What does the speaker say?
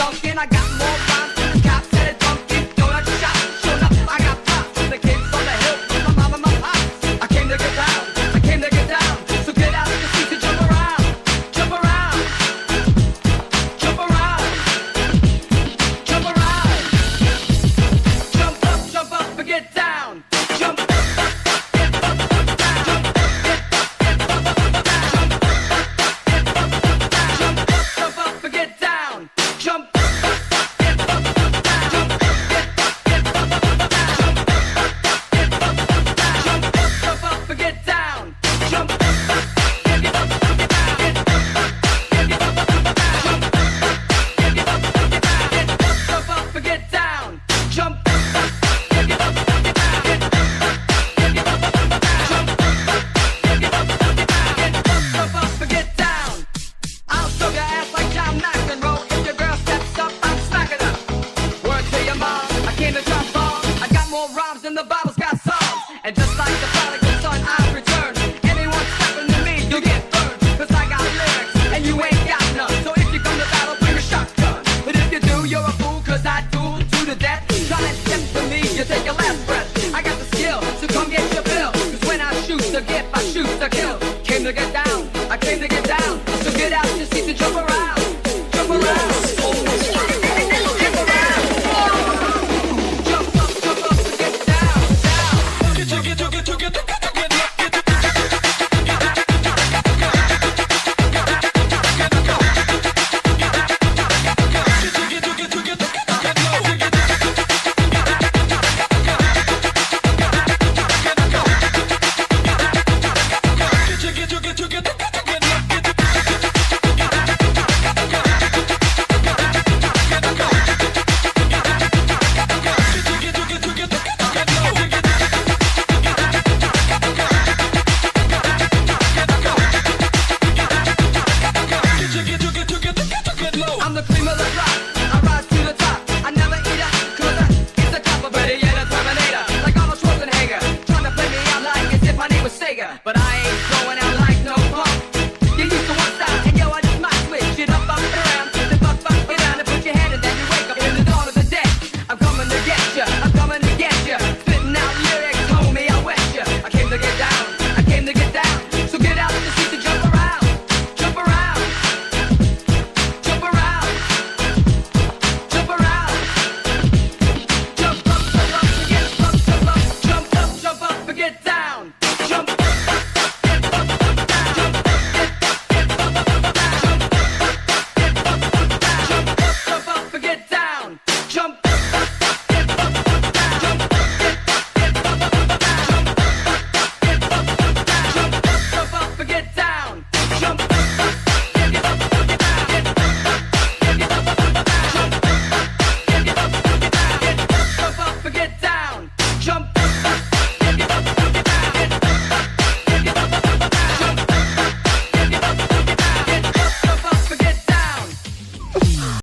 dunking. I got more rhymes than the cops at a Dunkin' Donut shop. Sure enough, I got pops from the kids on the hill, from my mom and my pops. I came to get down, I came to get down. So get out of the seat and jump around, jump around, jump around, jump around. Jump up and get down. Jump up, get up, down. Jump up and get down. Jump up, get up, down. Jump up, and get down. Jump up, get up, jump up and get down. Jump up, get up, jump up and get down. I'll show your ass like John McEnroe. If your girl steps up, I'm smacking her. Word to your mom, I came to drop bombs. I got more rhymes than the Bible's got songs. And just like the prodigal son, I'll return. Anyone stepping to me, you'll get burned. Cause I got lyrics, and you ain't got none. So if you come to battle, bring a shotgun. But if you do, you're a fool, cause I do